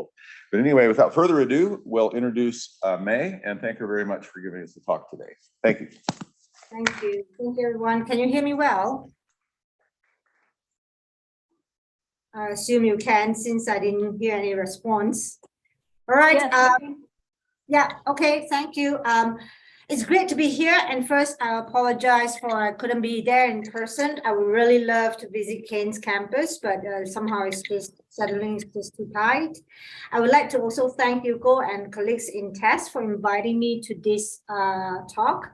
world. But anyway, without further ado, we'll introduce May, and thank her very much for giving us the talk today. Thank you. Thank you. Thank you, everyone. Can you hear me well? I assume you can, since I didn't hear any response. All right. Yes. Yeah, okay, thank you. It's great to be here. And first, I apologize for I couldn't be there in person. I would really love to visit Kane's campus, but somehow it's just suddenly it's just too tight. I would like to also thank Hugo and colleagues in TESS for inviting me to this talk.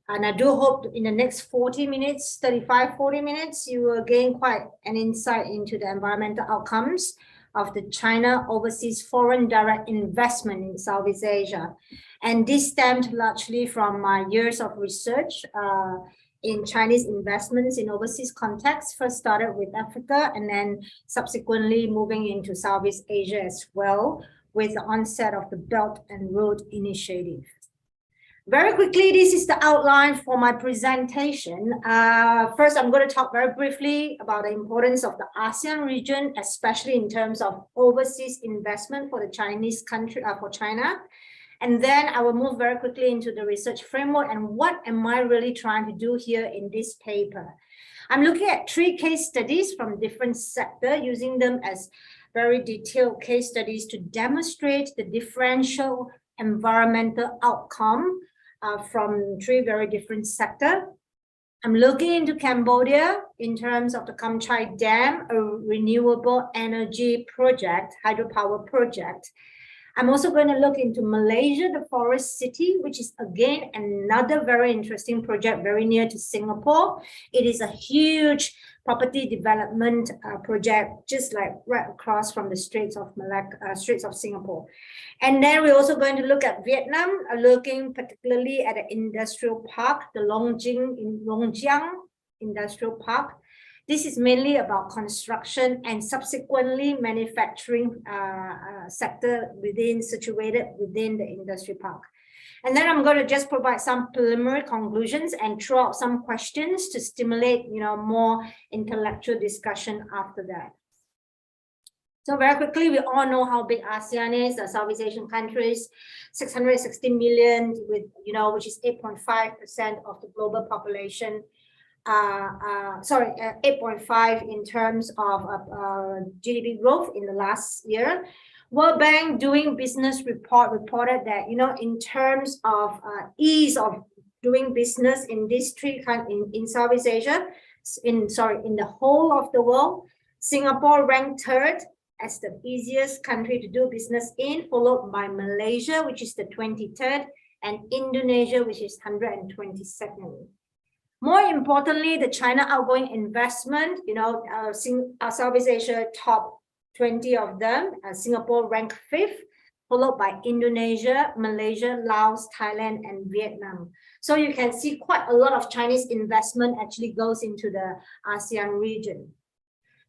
And I do hope in the next 40 minutes, 40 minutes, you will gain quite an insight into the environmental outcomes of the China overseas foreign direct investment in Southeast Asia. And this stemmed largely from my years of research in Chinese investments in overseas context. First started with Africa and then subsequently moving into Southeast Asia as well with the onset of the Belt and Road Initiative. Very quickly, this is the outline for my presentation. First, I'm going to talk very briefly about the importance of the ASEAN region, especially in terms of overseas investment for the Chinese country, for China. And then I will move very quickly into the research framework and what am I really trying to do here in this paper. I'm looking at 3 case studies from different sectors, using them as very detailed case studies to demonstrate the differential environmental outcome from 3 very different sectors. I'm looking into Cambodia in terms of the Kamchay Dam, a renewable energy project, hydropower project. I'm also going to look into Malaysia, the forest city, which is again another very interesting project very near to Singapore. It is a huge property development project, just like right across from the Straits of Singapore. And then we're also going to look at Vietnam, looking particularly at the industrial park, the Longjiang Industrial Park. This is mainly about construction and subsequently manufacturing sector situated within the industry park. And then I'm going to just provide some preliminary conclusions and throw out some questions to stimulate, more intellectual discussion after that. So very quickly, we all know how big ASEAN is, the Southeast Asian countries, 660 million with, which is 8.5% of the global population. 8.5 in terms of GDP growth in the last year. World Bank Doing Business report reported that, in terms of ease of doing business in these 3 countries in Southeast Asia, in the whole of the world, Singapore ranked 3rd as the easiest country to do business in, followed by Malaysia, which is the 23rd, and Indonesia, which is 122nd. More importantly, the China outgoing investment, Southeast Asia top 20 of them, Singapore ranked 5th, followed by Indonesia, Malaysia, Laos, Thailand, and Vietnam. So you can see quite a lot of Chinese investment actually goes into the ASEAN region.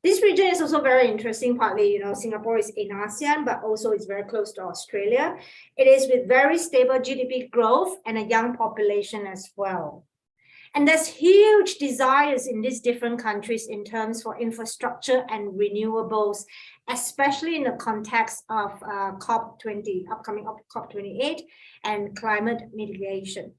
This region is also very interesting, partly, Singapore is in ASEAN, but also it's very close to Australia. It is with very stable GDP growth and a young population as well. And there's huge desires in these different countries in terms for infrastructure and renewables, especially in the context of COP20, upcoming COP28, and climate mitigation.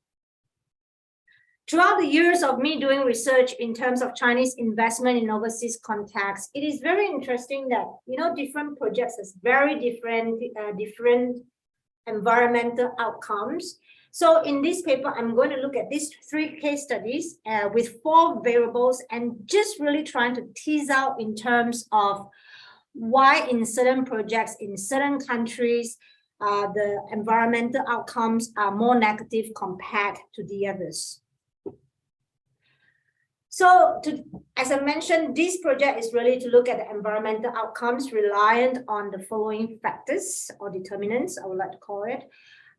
Throughout the years of me doing research in terms of Chinese investment in overseas context, it is very interesting that, different projects has very different environmental outcomes. So in this paper, I'm going to look at these 3 case studies with 4 variables and just really trying to tease out in terms of why in certain projects in certain countries, the environmental outcomes are more negative compared to the others. So as I mentioned, this project is really to look at the environmental outcomes reliant on the following factors or determinants, I would like to call it.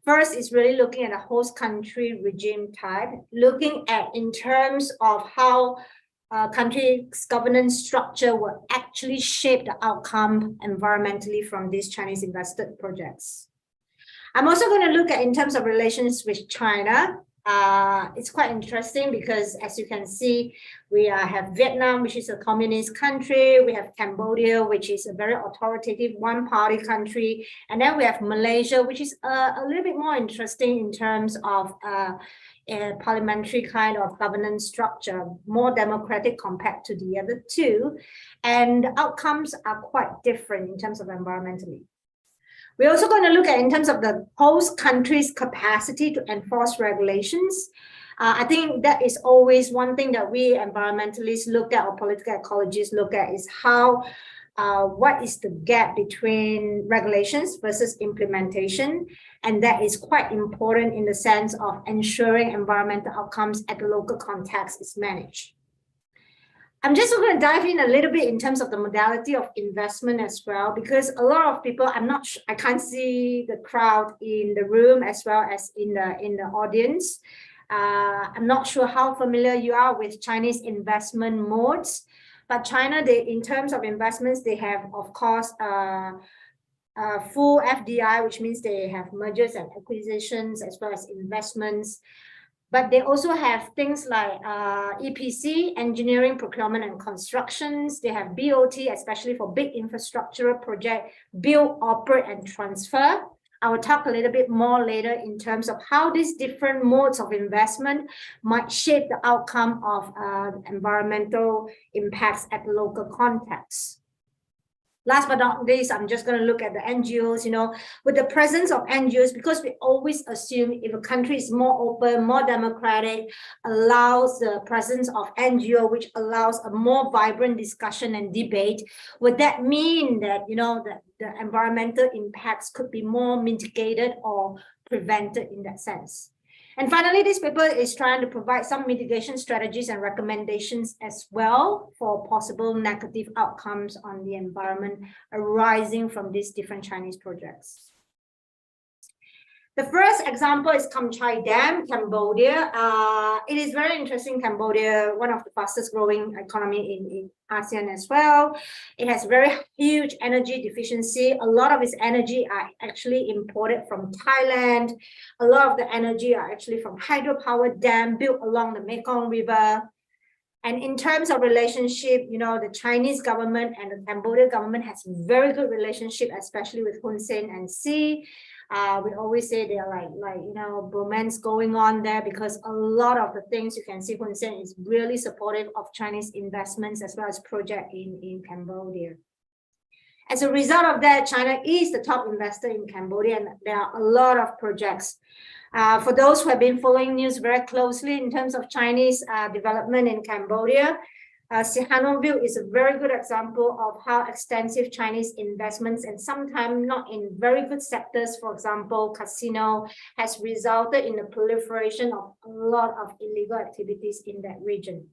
First is really looking at a host country regime type, looking at in terms of how country's governance structure will actually shape the outcome environmentally from these Chinese invested projects. I'm also going to look at in terms of relations with China, It's quite interesting because, as you can see, we have Vietnam, which is a communist country. We have Cambodia, which is a very authoritative one-party country. And then we have Malaysia, which is a little bit more interesting in terms of a parliamentary kind of governance structure, more democratic compared to the other two. And the outcomes are quite different in terms of environmentally. We're also going to look at in terms of the host country's capacity to enforce regulations. I think that is always one thing that we environmentalists look at or political ecologists look at is how, what is the gap between regulations versus implementation. And that is quite important in the sense of ensuring environmental outcomes at the local context is managed. I'm just going to dive in a little bit in terms of the modality of investment as well, because a lot of people, I can't see the crowd in the room as well as in the audience. I'm not sure how familiar you are with Chinese investment modes, but China, in terms of investments, they have, of course, full FDI, which means they have mergers and acquisitions as well as investments. But they also have things like EPC, engineering, procurement, and constructions. They have BOT, especially for big infrastructural project, build, operate, and transfer. I will talk a little bit more later in terms of how these different modes of investment might shape the outcome of environmental impacts at the local context. Last but not least, I'm just going to look at the NGOs, with the presence of NGOs, because we always assume if a country is more open, more democratic, allows the presence of NGO, which allows a more vibrant discussion and debate, would that mean that, that the environmental impacts could be more mitigated or prevented in that sense? And finally, this paper is trying to provide some mitigation strategies and recommendations as well for possible negative outcomes on the environment arising from these different Chinese projects. The first example is Kamchay Dam, Cambodia. It is very interesting, Cambodia, one of the fastest growing economy in ASEAN as well. It has very huge energy deficiency. A lot of its energy are actually imported from Thailand. A lot of the energy are actually from hydropower dam built along the Mekong River. And in terms of relationship, the Chinese government and the Cambodian government has very good relationship, especially with Hun Sen and Xi. We always say they are like romance going on there, because a lot of the things you can see Hun Sen is really supportive of Chinese investments as well as project in Cambodia. As a result of that, China is the top investor in Cambodia, and there are a lot of projects. For those who have been following news very closely in terms of Chinese development in Cambodia, Sihanoukville is a very good example of how extensive Chinese investments, and sometimes not in very good sectors, for example, casino, has resulted in the proliferation of a lot of illegal activities in that region.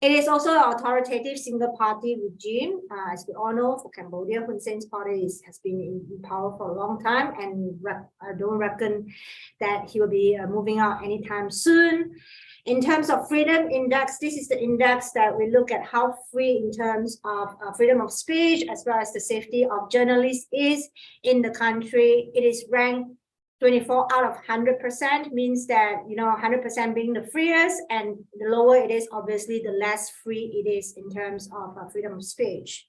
It is also an authoritative single-party regime. As we all know, for Cambodia, Hun Sen's party has been in power for a long time, and I don't reckon that he will be moving out anytime soon. In terms of freedom index, this is the index that we look at how free in terms of freedom of speech as well as the safety of journalists is in the country. It is ranked 24 out of 100%, means that 100% being the freest, and the lower it is, obviously the less free it is in terms of freedom of speech.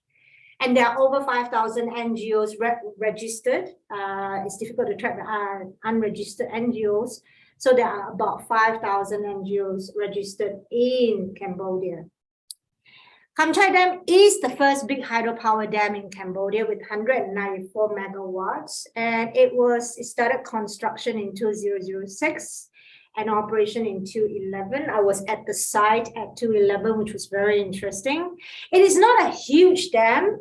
And there are over 5,000 NGOs registered. It's difficult to track the unregistered NGOs. So there are about 5,000 NGOs registered in Cambodia. Kamchay Dam is the first big hydropower dam in Cambodia with 194 megawatts, and it started construction in 2006 and operation in 2011. I was at the site at 2011, which was very interesting. It is not a huge dam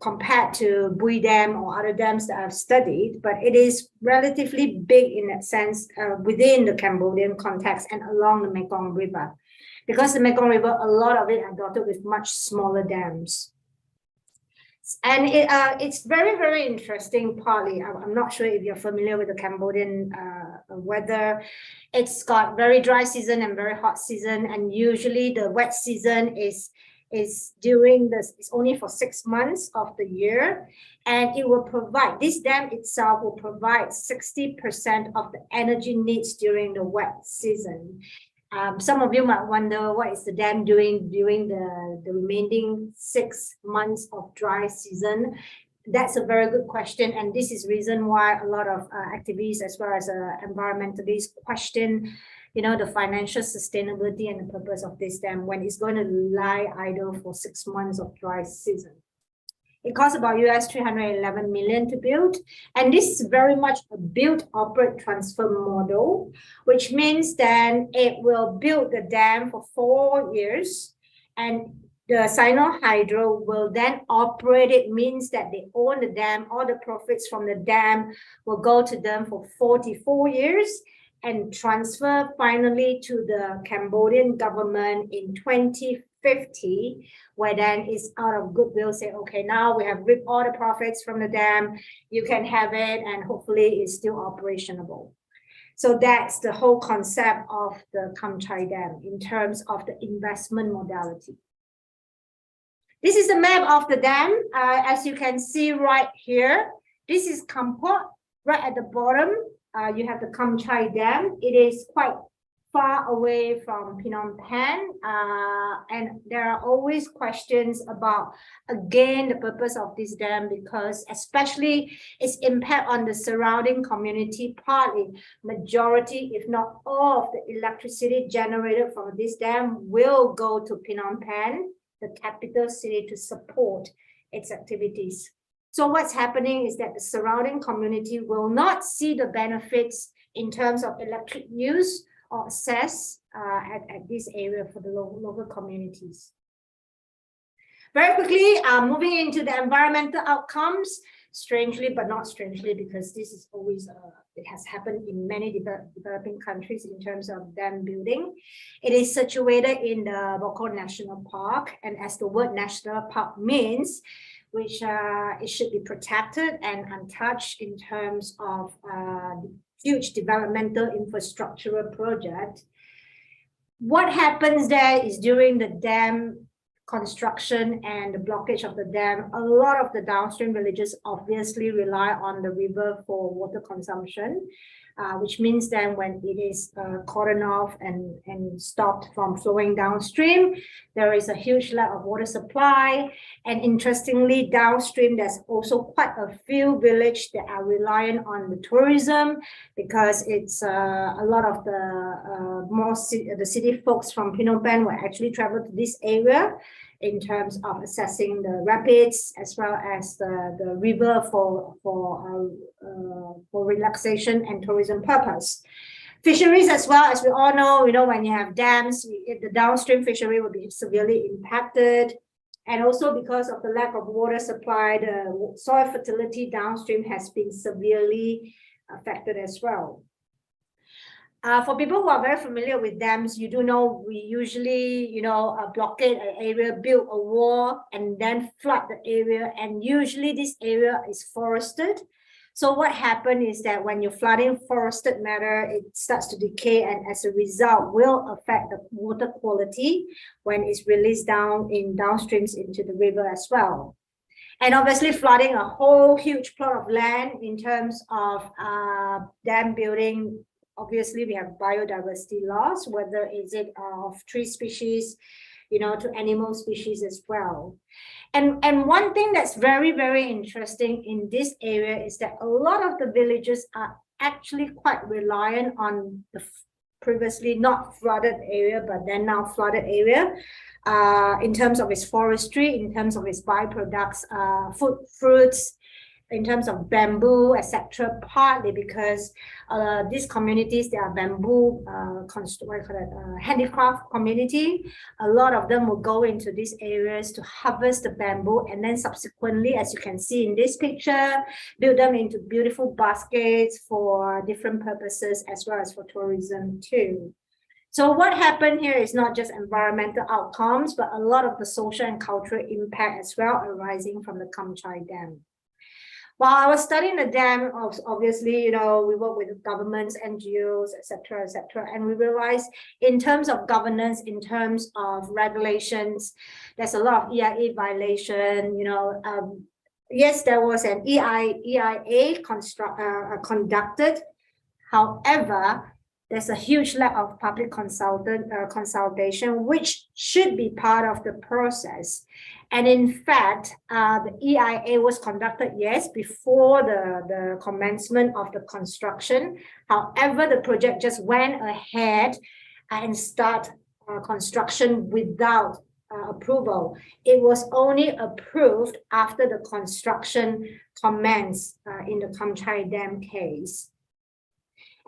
compared to Bui Dam or other dams that I've studied, but it is relatively big in that sense within the Cambodian context and along the Mekong River. Because the Mekong River, a lot of it are dotted with much smaller dams. And it's very, very interesting partly. I'm not sure if you're familiar with the Cambodian weather. It's got very dry season and very hot season. And usually the wet season is is during this, it's only for 6 months of the year, and it will provide, this dam itself will provide 60% of the energy needs during the wet season. Some of you might wonder what is the dam doing during the remaining 6 months of dry season. That's a very good question, and this is reason why a lot of activists as well as environmentalists question, the financial sustainability and the purpose of this dam when it's going to lie idle for 6 months of dry season. It costs about US 311 million to build, and this is very much a build, operate, transfer model, which means then it will build the dam for 4 years, and the Sino Hydro will then operate it, means that they own the dam. All the profits from the dam will go to them for 44 years and transfer finally to the Cambodian government in 2050, where then it's out of goodwill, say, okay, now we have reaped all the profits from the dam, you can have it, and hopefully it's still operational. So that's the whole concept of the Kamchay Dam in terms of the investment modality. This is the map of the dam. As you can see right here, this is Kampot. Right at the bottom, you have the Kamchay Dam. It is quite far away from Phnom Penh, and there are always questions about, again, the purpose of this dam, because especially its impact on the surrounding community. Partly, majority, if not all, of the electricity generated from this dam will go to Phnom Penh, the capital city, to support its activities. So what's happening is that the surrounding community will not see the benefits in terms of electric use or access at this area for the local communities. Very quickly, moving into the environmental outcomes, strangely but not strangely, because this is always, it has happened in many developing countries in terms of dam building. It is situated in the Bokor National Park, and as the word national park means, which it should be protected and untouched in terms of huge developmental infrastructural project. What happens there is during the dam construction and the blockage of the dam, a lot of the downstream villages obviously rely on the river for water consumption, which means then when it is cordoned off and stopped from flowing downstream, there is a huge lack of water supply. And interestingly, downstream, there's also quite a few villages that are reliant on the tourism, because it's a lot of the city folks from Phnom Penh will actually travel to this area in terms of assessing the rapids as well as the river for relaxation and tourism purpose. Fisheries as well, as we all know, when you have dams, the downstream fishery will be severely impacted. And also because of the lack of water supply, the soil fertility downstream has been severely affected as well. For people who are very familiar with dams, you do know we usually, blockade an area, build a wall, and then flood the area. And usually this area is forested. So what happens is that when you're flooding forested matter, it starts to decay, and as a result will affect the water quality when it's released down in downstreams into the river as well. And obviously flooding a whole huge plot of land in terms of dam building. Obviously, we have biodiversity loss, whether is it of tree species, to animal species as well. And one thing that's very, very interesting in this area is that a lot of the villages are actually quite reliant on the previously not flooded area, but then now flooded area, in terms of its forestry, in terms of its byproducts, fruits, in terms of bamboo, etc., partly because these communities, they are bamboo handicraft community. A lot of them will go into these areas to harvest the bamboo, and then subsequently, as you can see in this picture, build them into beautiful baskets for different purposes as well as for tourism too. So what happened here is not just environmental outcomes, but a lot of the social and cultural impact as well arising from the Kamchay Dam. While I was studying the dam, obviously, you know, we work with governments, NGOs, et cetera, and we realized in terms of governance, in terms of regulations, there's a lot of EIA violation, you know. Yes, there was an EIA conducted. However, there's a huge lack of public consultation, which should be part of the process. And in fact, the EIA was conducted, yes, before the commencement of the construction. However, the project just went ahead and start construction without approval. It was only approved after the construction commenced in the Kamchay Dam case.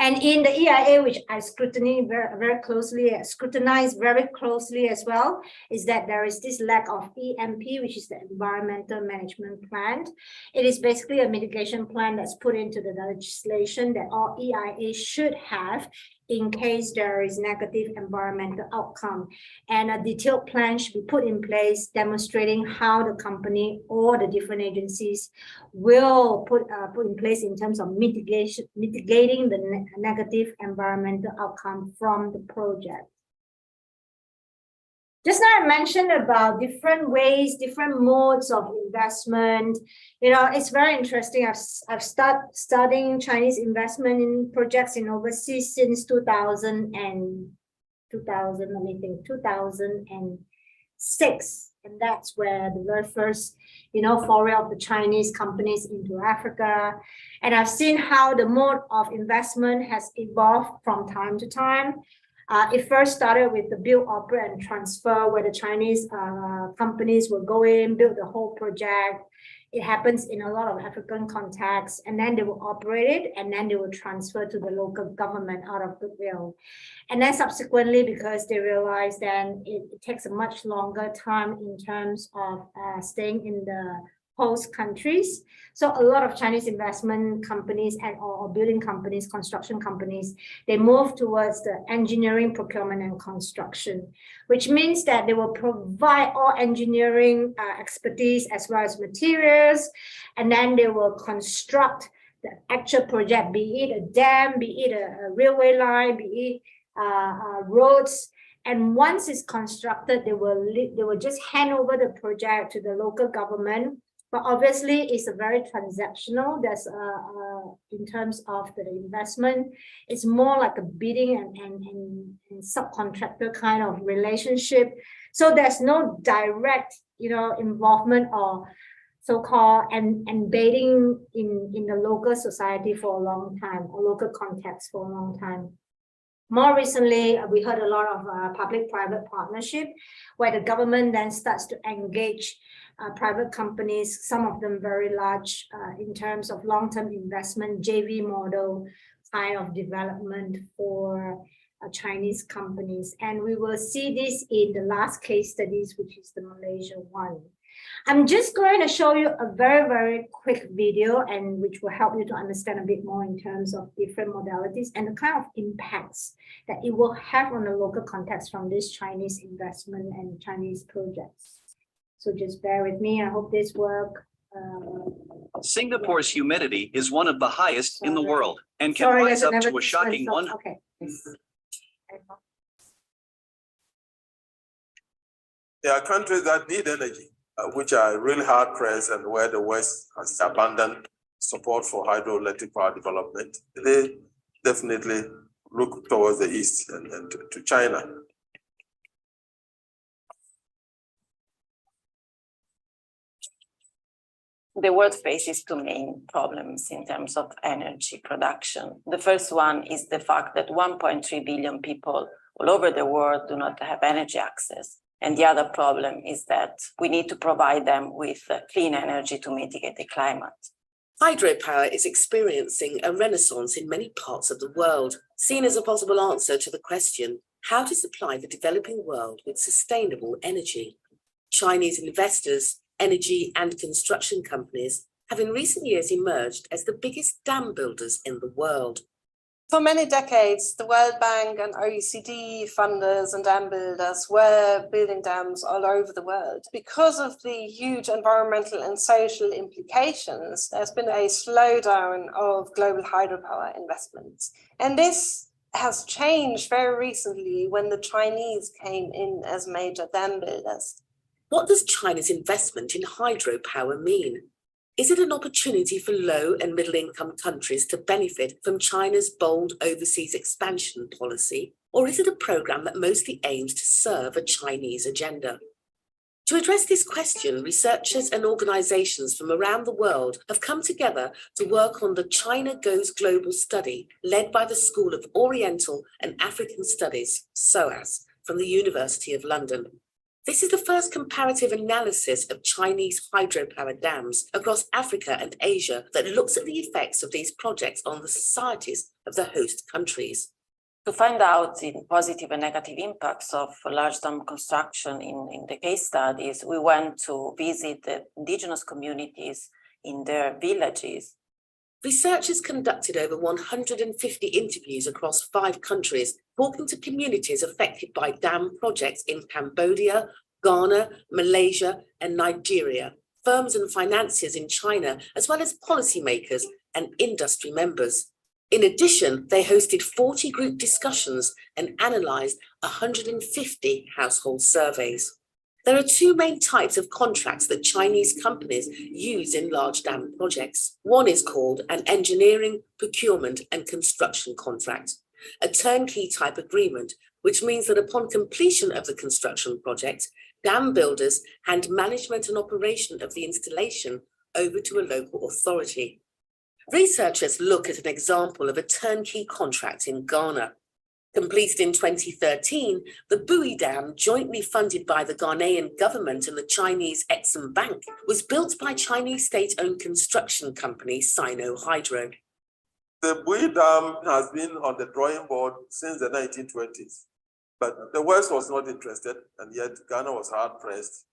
And in the EIA, which I scrutinize very closely as well, is that there is this lack of EMP, which is the Environmental Management Plan. It is basically a mitigation plan that's put into the legislation that all EIA should have in case there is negative environmental outcome. And a detailed plan should be put in place demonstrating how the company or the different agencies will put in place in terms of mitigating the negative environmental outcome from the project. Just now I mentioned about different ways, different modes of investment. You know, it's very interesting. I've started studying Chinese investment in projects in overseas since 2006. And that's where the very first, you know, foray of the Chinese companies into Africa. And I've seen how the mode of investment has evolved from time to time. It first started with the build, operate, and transfer, where the Chinese companies will go in, build the whole project. It happens in a lot of African contexts, and then they will operate it, and then they will transfer to the local government out of goodwill. And then subsequently, because they realize then it takes a much longer time in terms of staying in the host countries. So a lot of Chinese investment companies or building companies, construction companies, they move towards the engineering, procurement, and construction, which means that they will provide all engineering expertise as well as materials, and then they will construct the actual project, be it a dam, be it a railway line, be it roads. And once it's constructed, they will just hand over the project to the local government. But obviously, it's a very transactional. There's in terms of the investment, it's more like a bidding and subcontractor kind of relationship. So there's no direct, you know, involvement or so-called embedding in the local society for a long time, or local context for a long time. More recently, we heard a lot of public-private partnership, where the government then starts to engage private companies, some of them very large in terms of long-term investment, JV model kind of development for Chinese companies. And we will see this in the last case studies, which is the Malaysia one. I'm just going to show you a very, very quick video, and which will help you to understand a bit more in terms of different modalities and the kind of impacts that it will have on the local context from this Chinese investment and Chinese projects. So just bear with me. I hope this works. Singapore's humidity is one of the highest in the world and can rise up to a shocking one. Okay. There are countries that need energy, which are really hard pressed, and where the West has abandoned support for hydroelectric power development. They definitely look towards the East and to China. The world faces two main problems in terms of energy production. The first one is the fact that 1.3 billion people all over the world do not have energy access. And the other problem is that we need to provide them with clean energy to mitigate the climate. Hydropower is experiencing a renaissance in many parts of the world, seen as a possible answer to the question, how to supply the developing world with sustainable energy. Chinese investors, energy and construction companies have in recent years emerged as the biggest dam builders in the world. For many decades, the World Bank and OECD funders and dam builders were building dams all over the world. Because of the huge environmental and social implications, there's been a slowdown of global hydropower investments. And this has changed very recently when the Chinese came in as major dam builders. What does China's investment in hydropower mean? Is it an opportunity for low and middle-income countries to benefit from China's bold overseas expansion policy, or is it a program that mostly aims to serve a Chinese agenda? To address this question, researchers and organizations from around the world have come together to work on the China Goes Global study led by the School of Oriental and African Studies, SOAS, from the University of London. This is the first comparative analysis of Chinese hydropower dams across Africa and Asia that looks at the effects of these projects on the societies of the host countries. To find out the positive and negative impacts of large dam construction in the case studies, we went to visit the indigenous communities in their villages. Researchers conducted over 150 interviews across 5 countries, talking to communities affected by dam projects in Cambodia, Ghana, Malaysia, and Nigeria, firms and financiers in China, as well as policymakers and industry members. In addition, they hosted 40 group discussions and analysed 150 household surveys. There are 2 main types of contracts that Chinese companies use in large dam projects. One is called an engineering, procurement and construction contract, a turnkey type agreement, which means that upon completion of the construction project, dam builders hand management and operation of the installation over to a local authority. Researchers look at an example of a turnkey contract in Ghana. Completed in 2013, the Bui Dam, jointly funded by the Ghanaian government and the Chinese Exim Bank, was built by Chinese state-owned construction company Sino Hydro. The Bui Dam has been on the drawing board since the 1920s, but the West was not interested, and yet Ghana was hard-pressed.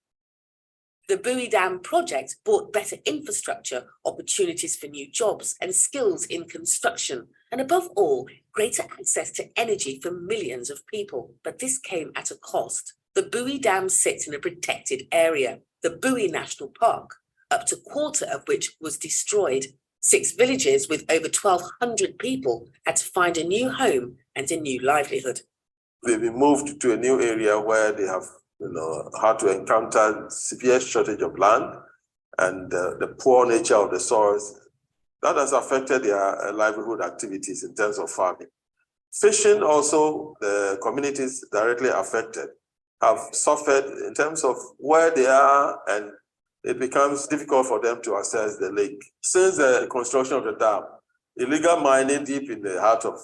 The Bui Dam project brought better infrastructure, opportunities for new jobs and skills in construction, and above all, greater access to energy for millions of people. But this came at a cost. The Bui Dam sits in a protected area, the Bui National Park, up to a quarter of which was destroyed. 6 villages with over 1,200 people had to find a new home and a new livelihood. They've been moved to a new area where they have had to encounter severe shortage of land and the poor nature of the soils. That has affected their livelihood activities in terms of farming. Fishing also, the communities directly affected have suffered in terms of where they are, and it becomes difficult for them to access the lake. Since the construction of the dam, illegal mining deep in the heart of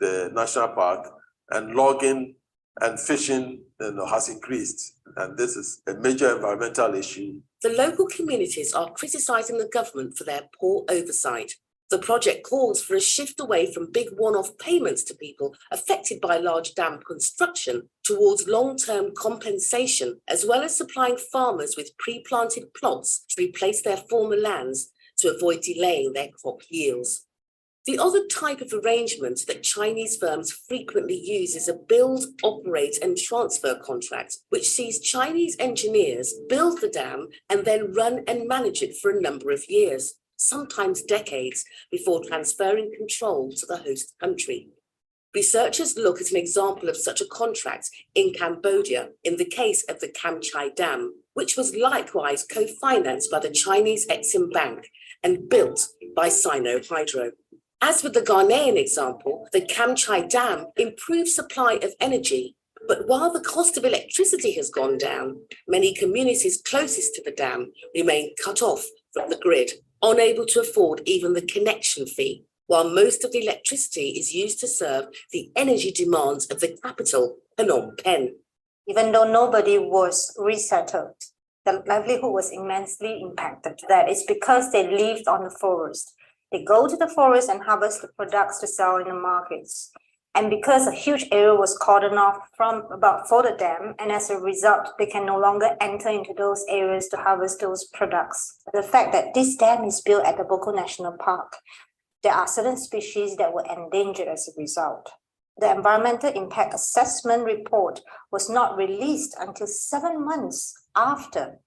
the national park and logging and fishing has increased, and this is a major environmental issue. The local communities are criticising the government for their poor oversight. The project calls for a shift away from big one-off payments to people affected by large dam construction towards long-term compensation, as well as supplying farmers with pre-planted plots to replace their former lands to avoid delaying their crop yields. The other type of arrangement that Chinese firms frequently use is a build, operate and transfer contract, which sees Chinese engineers build the dam and then run and manage it for a number of years, sometimes decades, before transferring control to the host country. Researchers look at an example of such a contract in Cambodia in the case of the Kamchay Dam, which was likewise co-financed by the Chinese Exim Bank and built by Sino Hydro. As with the Ghanaian example, the Kamchay Dam improves supply of energy, but while the cost of electricity has gone down, many communities closest to the dam remain cut off from the grid, unable to afford even the connection fee, while most of the electricity is used to serve the energy demands of the capital, Phnom Penh. Even though nobody was resettled, the livelihood was immensely impacted. That is because they lived on the forest. They go to the forest and harvest the products to sell in the markets. And because a huge area was cordoned off for the dam, and as a result, they can no longer enter into those areas to harvest those products. The fact that this dam is built at the Boko National Park, there are certain species that were endangered as a result. The environmental impact assessment report was not released until 7 months after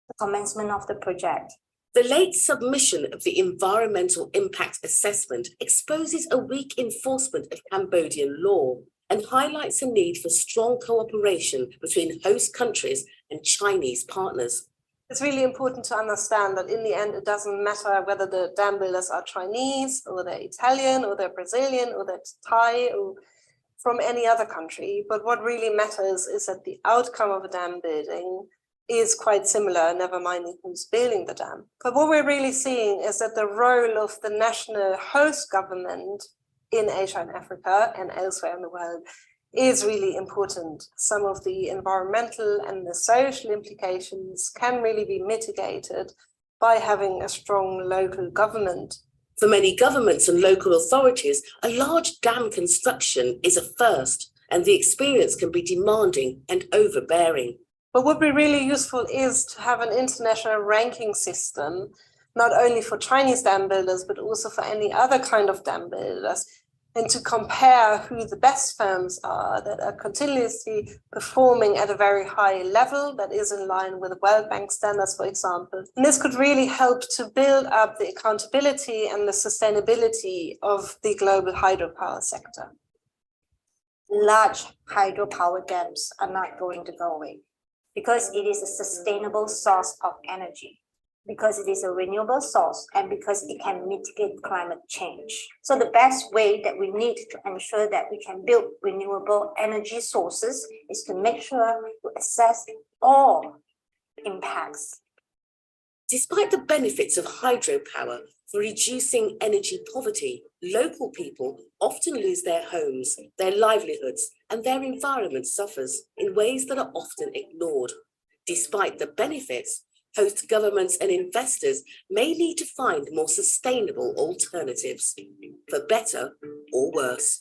the commencement of the project. The late submission of the environmental impact assessment exposes a weak enforcement of Cambodian law and highlights a need for strong cooperation between host countries and Chinese partners. It's really important to understand that in the end, it doesn't matter whether the dam builders are Chinese or they're Italian or they're Brazilian or they're Thai or from any other country. But what really matters is that the outcome of a dam building is quite similar, never mind who's building the dam. But what we're really seeing is that the role of the national host government in Asia and Africa and elsewhere in the world is really important. Some of the environmental and the social implications can really be mitigated by having a strong local government. For many governments and local authorities, a large dam construction is a first, and the experience can be demanding and overbearing. But what would be really useful is to have an international ranking system, not only for Chinese dam builders, but also for any other kind of dam builders, and to compare who the best firms are that are continuously performing at a very high level that is in line with the World Bank standards, for example. And this could really help to build up the accountability and the sustainability of the global hydropower sector. Large hydropower dams are not going to go away because it is a sustainable source of energy, because it is a renewable source, and because it can mitigate climate change. So the best way that we need to ensure that we can build renewable energy sources is to make sure we assess all impacts. Despite the benefits of hydropower for reducing energy poverty, local people often lose their homes, their livelihoods, and their environment suffers in ways that are often ignored. Despite the benefits, host governments and investors may need to find more sustainable alternatives, for better or worse.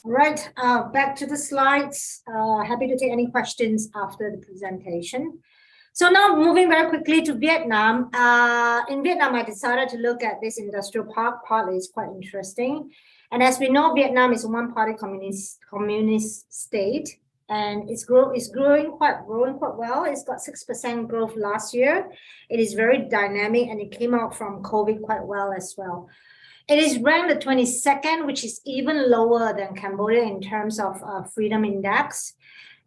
All right, back to the slides. Happy to take any questions after the presentation. So now moving very quickly to Vietnam. In Vietnam, I decided to look at this industrial park. Partly it's quite interesting. And as we know, Vietnam is a one-party communist state, and it's growing quite well. It's got 6% growth last year. It is very dynamic, and it came out from COVID quite well as well. It is ranked the 22nd, which is even lower than Cambodia in terms of freedom index.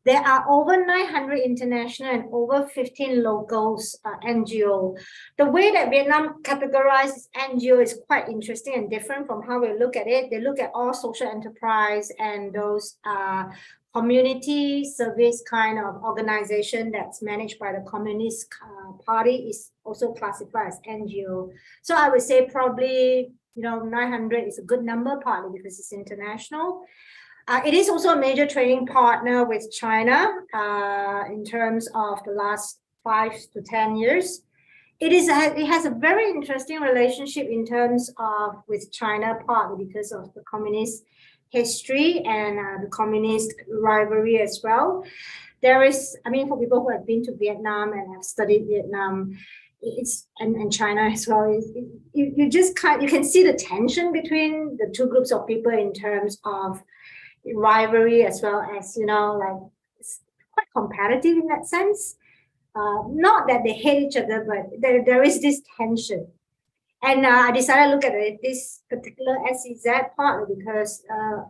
There are over 900 international and over 15 locals NGO. The way that Vietnam categorizes NGO is quite interesting and different from how we look at it. They look at all social enterprise and those community service kind of organization that's managed by the Communist Party is also classified as NGO. So I would say probably 900 is a good number, partly because it's international. It is also a major trading partner with China in terms of the last 5 to 10 years. It has a very interesting relationship in terms of with China, partly because of the communist history and the communist rivalry as well. There is, for people who have been to Vietnam and have studied Vietnam, and China as well, you can see the tension between the two groups of people in terms of rivalry, as well as it's quite competitive in that sense. Not that they hate each other, but there is this tension. And I decided to look at this particular SEZ partly because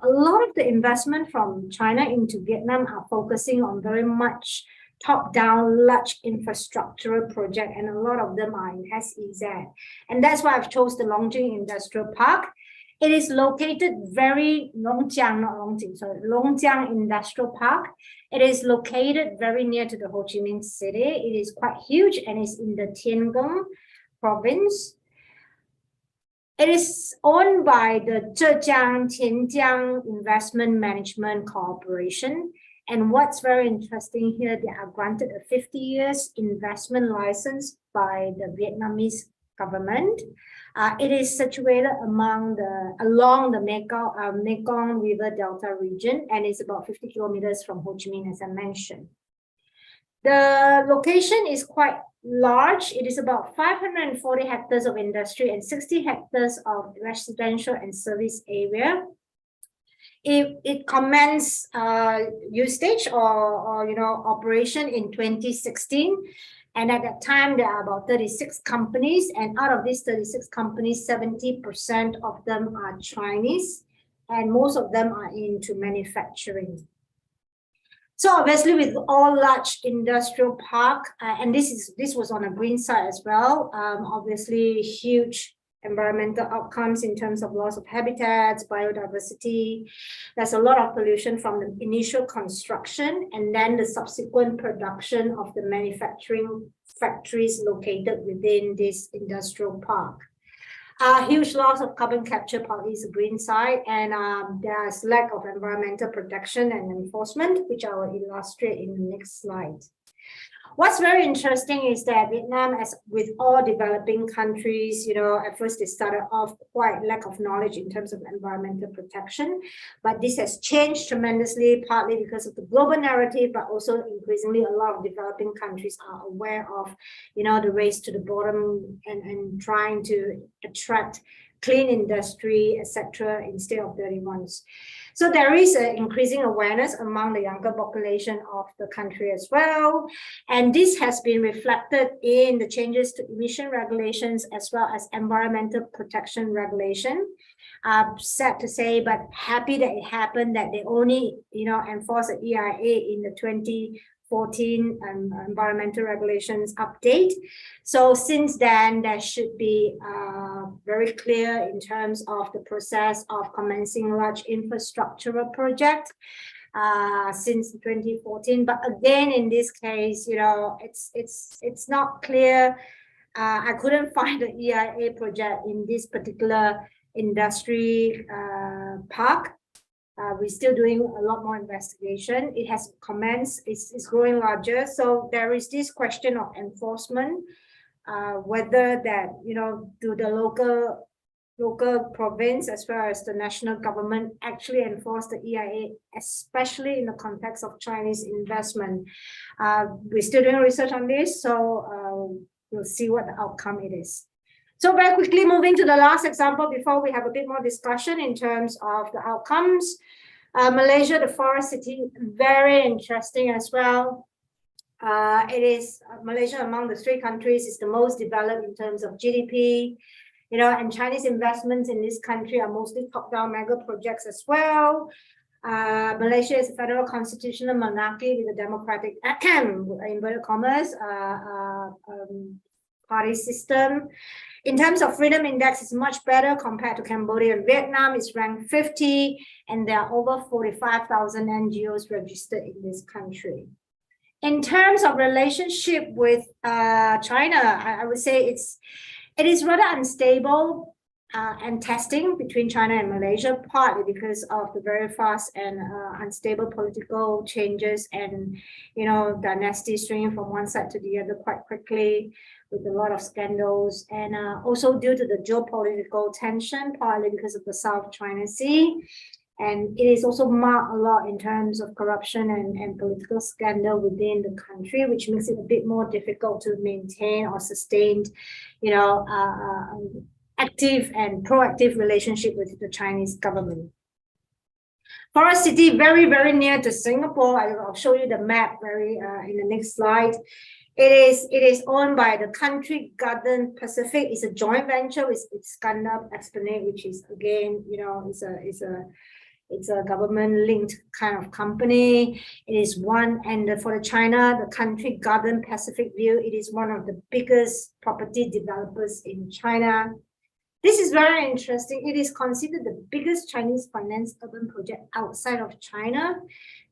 a lot of the investment from China into Vietnam are focusing on very much top-down large infrastructural project, and a lot of them are in SEZ. And that's why I've chose the Longjing Industrial Park. It is located Longjiang Industrial Park. It is located very near to the Ho Chi Minh City. It is quite huge and is in the Thiên Gong province. It is owned by the Zhejiang Tianjiang Investment Management Corporation. And what's very interesting here, they are granted a 50 years investment license by the Vietnamese government. It is situated along the Mekong River Delta region, and it's about 50 kilometers from Ho Chi Minh, as I mentioned. The location is quite large. It is about 540 hectares of industry and 60 hectares of residential and service area. It commenced usage or operation in 2016. And at that time, there are about 36 companies. And out of these 36 companies, 70% of them are Chinese. And most of them are into manufacturing. So obviously with all large industrial park, and this was on a green side as well, obviously huge environmental outcomes in terms of loss of habitats, biodiversity. There's a lot of pollution from the initial construction and then the subsequent production of the manufacturing factories located within this industrial park. Huge loss of carbon capture, partly is the green side, and there's lack of environmental protection and enforcement, which I will illustrate in the next slide. What's very interesting is that Vietnam, as with all developing countries, at first they started off quite lack of knowledge in terms of environmental protection, but this has changed tremendously, partly because of the global narrative, but also increasingly a lot of developing countries are aware of, the race to the bottom and trying to attract clean industry, etc., instead of dirty ones. So there is an increasing awareness among the younger population of the country as well. And this has been reflected in the changes to emission regulations as well as environmental protection regulation. Sad to say, but happy that it happened that they only, enforce the EIA in the 2014 environmental regulations update. So since then, there should be very clear in terms of the process of commencing large infrastructural project since 2014. But again, in this case, it's not clear. I couldn't find the EIA project in this particular industry park. We're still doing a lot more investigation. It has commenced, it's growing larger. So there is this question of enforcement, whether that, do the local province as well as the national government actually enforce the EIA, especially in the context of Chinese investment. We're still doing research on this, so we'll see what the outcome it is. So very quickly moving to the last example before we have a bit more discussion in terms of the outcomes. Malaysia, the forest city, very interesting as well. It is Malaysia among the three countries is the most developed in terms of GDP, and Chinese investments in this country are mostly top-down mega projects as well. Malaysia is a federal constitutional monarchy with a democratic, inverted commas, party system. In terms of freedom index, it's much better compared to Cambodia and Vietnam. It's ranked 50, and there are over 45,000 NGOs registered in this country. In terms of relationship with China, I would say it is rather unstable and testing between China and Malaysia, partly because of the very fast and unstable political changes and, dynasty swinging from one side to the other quite quickly with a lot of scandals, and also due to the geopolitical tension, partly because of the South China Sea. And it is also marked a lot in terms of corruption and political scandal within the country, which makes it a bit more difficult to maintain or sustain, active and proactive relationship with the Chinese government. Forest city, very, very near to Singapore. I'll show you the map in the next slide. It is owned by the Country Garden Pacific. It's a joint venture with Iskandar Esplanade, which is again, it's a government-linked kind of company. It is one, and for China, the Country Garden Pacific View, it is one of the biggest property developers in China. This is very interesting. It is considered the biggest Chinese finance urban project outside of China.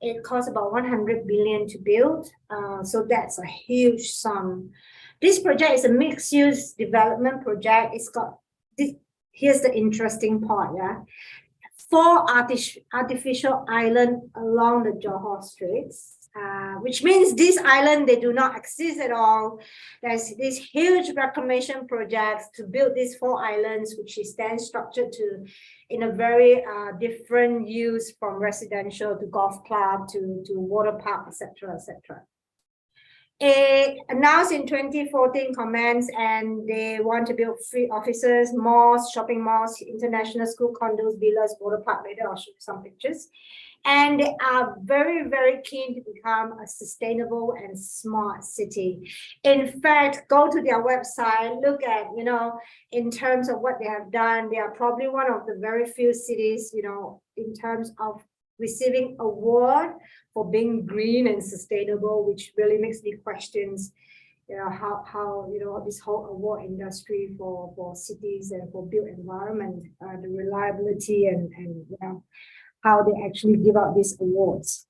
It costs about 100 billion to build. So that's a huge sum. This project is a mixed-use development project. It's got this. Here's the interesting part, 4 artificial islands along the Johor Straits. Which means this island, they do not exist at all. There's this huge reclamation projects to build these 4 islands, which is then structured in a very different use from residential to golf club to water park, etc., etc. It announced in 2014 comments, and they want to build free offices, malls, shopping malls, international school condos, villas, water park. Later, I'll show you some pictures. And they are very, very keen to become a sustainable and smart city. In fact, go to their website, look at, in terms of what they have done, they are probably one of the very few cities, in terms of receiving award for being green and sustainable, which really makes me question, how this whole award industry for cities and for built environment, the reliability and how they actually give out these awards.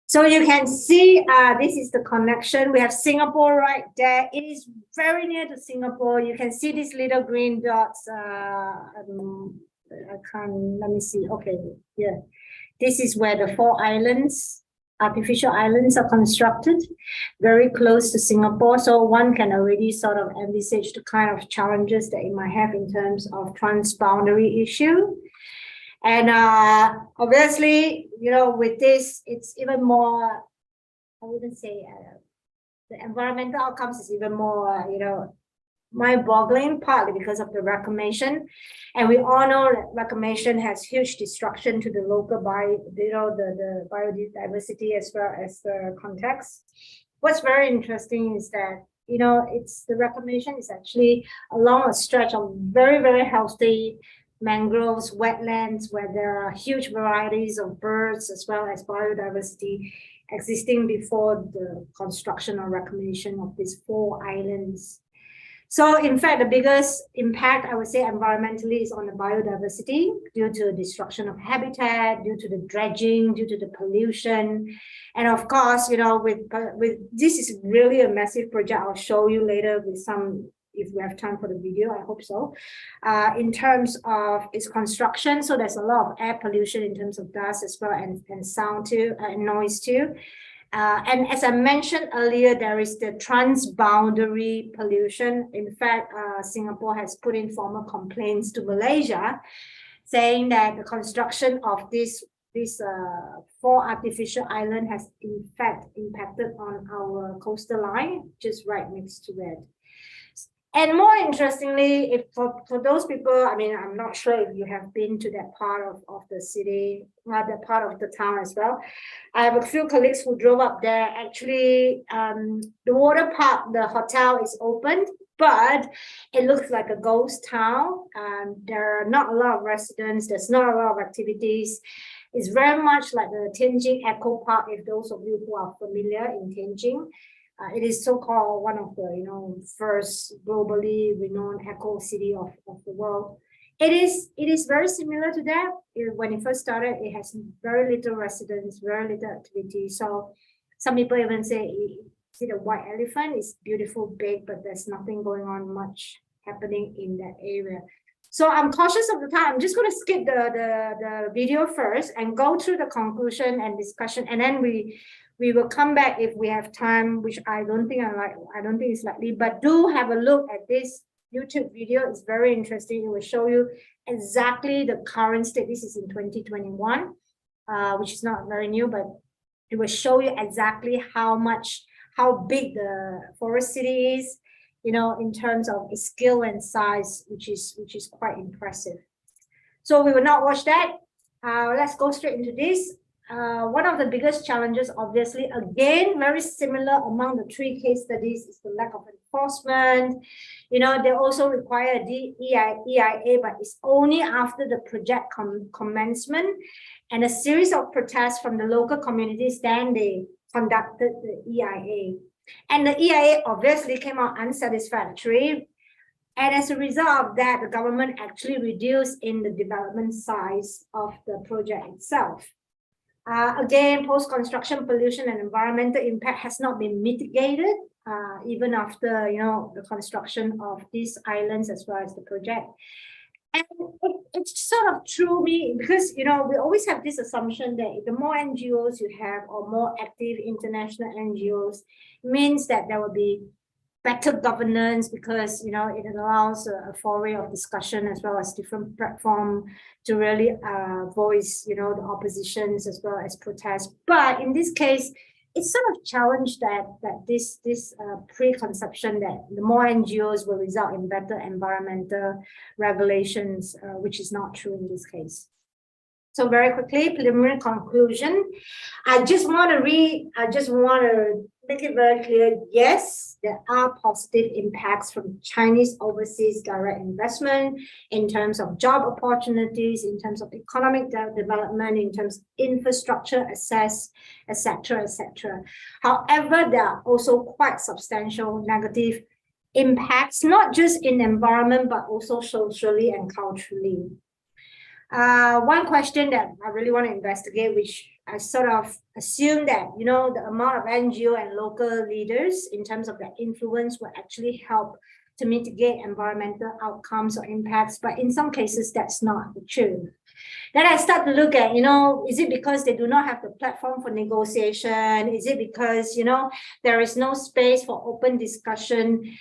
So you can see, this is the connection. We have Singapore right there. It is very near to Singapore. You can see these little green dots. Let me see. Okay, yeah. This is where the 4 islands, artificial islands, are constructed, very close to Singapore. So one can already sort of envisage the kind of challenges that it might have in terms of transboundary issue. And obviously, with this, it's even more, I wouldn't say, the environmental outcomes is even more, mind-boggling, partly because of the reclamation. And we all know that reclamation has huge destruction to the local the biodiversity as well as the context. What's very interesting is that, the reclamation is actually along a stretch of very, very healthy mangroves, wetlands, where there are huge varieties of birds as well as biodiversity existing before the construction or reclamation of these 4 islands. So in fact, the biggest impact, I would say, environmentally is on the biodiversity due to destruction of habitat, due to the dredging, due to the pollution. And of course, with this is really a massive project. I'll show you later with some, if we have time for the video, I hope so. In terms of its construction, so there's a lot of air pollution in terms of dust as well, and sound too, and noise too. And as I mentioned earlier, there is the transboundary pollution. In fact, Singapore has put in formal complaints to Malaysia, saying that the construction of this 4 artificial island has in fact impacted on our coastal line, just right next to it. And more interestingly, if for those people, I mean, I'm not sure if you have been to that part of the city, that part of the town as well. I have a few colleagues who drove up there. Actually, the water park, the hotel is opened, but it looks like a ghost town. There are not a lot of residents. There's not a lot of activities. It's very much like the Tianjin Eco Park, if those of you who are familiar in Tianjin. It is so-called one of the first globally renowned eco city of the world. It is very similar to that. When it first started, it has very little residents, very little activity. So some people even say, see the white elephant, it's beautiful, big, but there's nothing going on much happening in that area. So I'm cautious of the time. I'm just going to skip the video first and go through the conclusion and discussion, and then we will come back if we have time, which I don't think it's likely, but do have a look at this YouTube video. It's very interesting. It will show you exactly the current state. This is in 2021, which is not very new, but it will show you exactly how big the forest city is, in terms of its scale and size, which is quite impressive. So we will not watch that. Let's go straight into this. One of the biggest challenges, obviously, again, very similar among the 3 case studies, is the lack of enforcement. They also require a EIA, but it's only after the project commencement and a series of protests from the local communities, then they conducted the EIA. And the EIA obviously came out unsatisfactory. And as a result of that, the government actually reduced in the development size of the project itself. Again, post-construction pollution and environmental impact has not been mitigated, even after the construction of these islands as well as the project. And it's sort of threw me because we always have this assumption that the more NGOs you have or more active international NGOs means that there will be better governance, because it allows a foray of discussion as well as different platform to really voice the oppositions as well as protests. But in this case, it's sort of challenged that this preconception that the more NGOs will result in better environmental regulations, which is not true in this case. So very quickly, preliminary conclusion. I just want to make it very clear, yes, there are positive impacts from Chinese overseas direct investment in terms of job opportunities, in terms of economic development, in terms of infrastructure access, etc., etc. However, there are also quite substantial negative impacts, not just in environment, but also socially and culturally. One question that I really want to investigate, which I sort of assume that, you know, the amount of NGO and local leaders in terms of their influence will actually help to mitigate environmental outcomes or impacts, but in some cases that's not true. Then I start to look at, you know, is it because they do not have the platform for negotiation? Is it because, you know, there is no space for open discussion?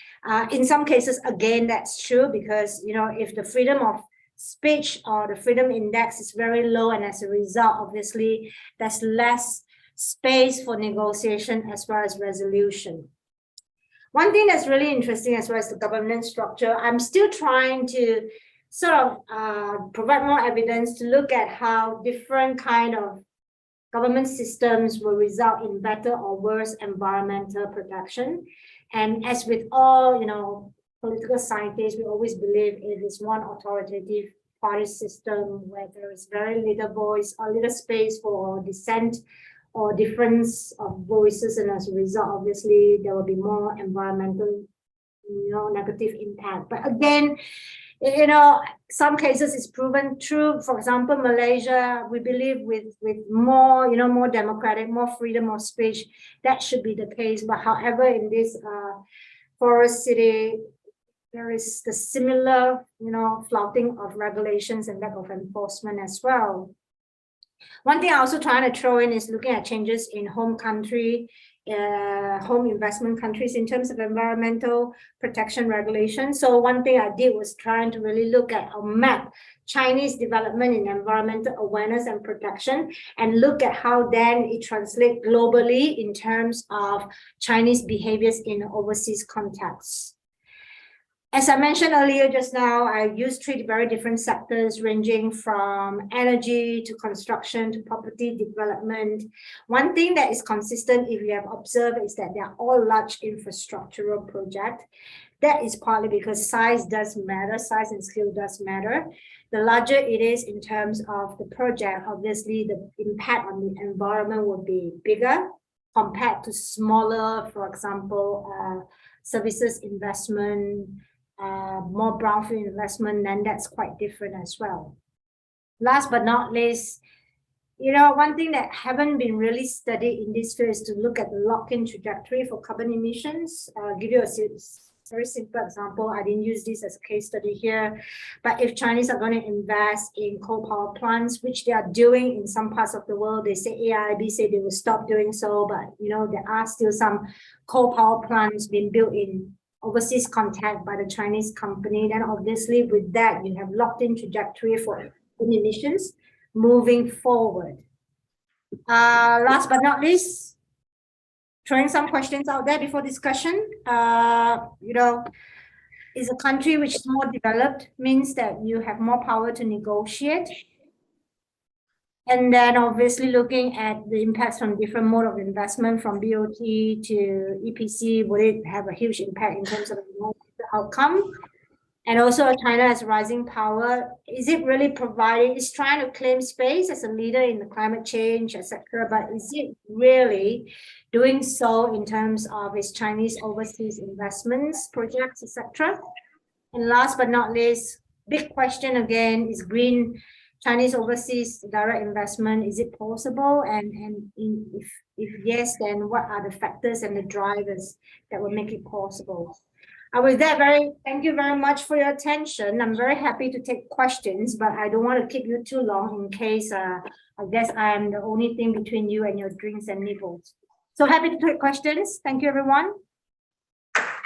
In some cases, again, that's true because, you know, if the freedom of speech or the freedom index is very low, and as a result, obviously, there's less space for negotiation as well as resolution. One thing that's really interesting as well as the governance structure, I'm still trying to sort of provide more evidence to look at how different kind of government systems will result in better or worse environmental protection. And as with all, you know, political scientists, we always believe it is one authoritative party system where there is very little voice or little space for dissent or difference of voices, and as a result, obviously, there will be more environmental, you know, negative impact. But again, you know, some cases it's proven true. For example, Malaysia, we believe with more, you know, more democratic, more freedom of speech, that should be the case. But however, in this forest city, there is the similar, you know, flouting of regulations and lack of enforcement as well. One thing I also trying to throw in is looking at changes in home country, home investment countries in terms of environmental protection regulations. So one thing I did was trying to really look at or map Chinese development in environmental awareness and protection, and look at how then it translates globally in terms of Chinese behaviors in overseas contexts. As I mentioned earlier just now, I used 3 very different sectors ranging from energy to construction to property development. One thing that is consistent, if you have observed, is that they are all large infrastructural projects. That is partly because size does matter, size and scale does matter. The larger it is in terms of the project, obviously the impact on the environment will be bigger compared to smaller, for example, services investment, more brownfield investment, then that's quite different as well. Last but not least, you know, one thing that haven't been really studied in this field is to look at the lock-in trajectory for carbon emissions. I'll give you a very simple example. I didn't use this as a case study here, but if Chinese are going to invest in coal power plants, which they are doing in some parts of the world, they say AIB say they will stop doing so, but you know, there are still some coal power plants being built in overseas contact by the Chinese company, then obviously with that, you have locked-in trajectory for emissions moving forward. Last but not least, throwing some questions out there before discussion. You know, is a country which is more developed means that you have more power to negotiate. And then obviously looking at the impacts from different mode of investment from BOT to EPC, would it have a huge impact in terms of the outcome? And also China has rising power. Is it really providing, it's trying to claim space as a leader in the climate change, etc. But is it really doing so in terms of its Chinese overseas investments, projects, etc.? And last but not least, big question again, is green Chinese overseas direct investment, is it possible? And if yes, then what are the factors and the drivers that will make it possible? With that, thank you very much for your attention. I'm very happy to take questions, but I don't want to keep you too long in case I guess I am the only thing between you and your drinks and nibbles. So happy to take questions. Thank you, everyone.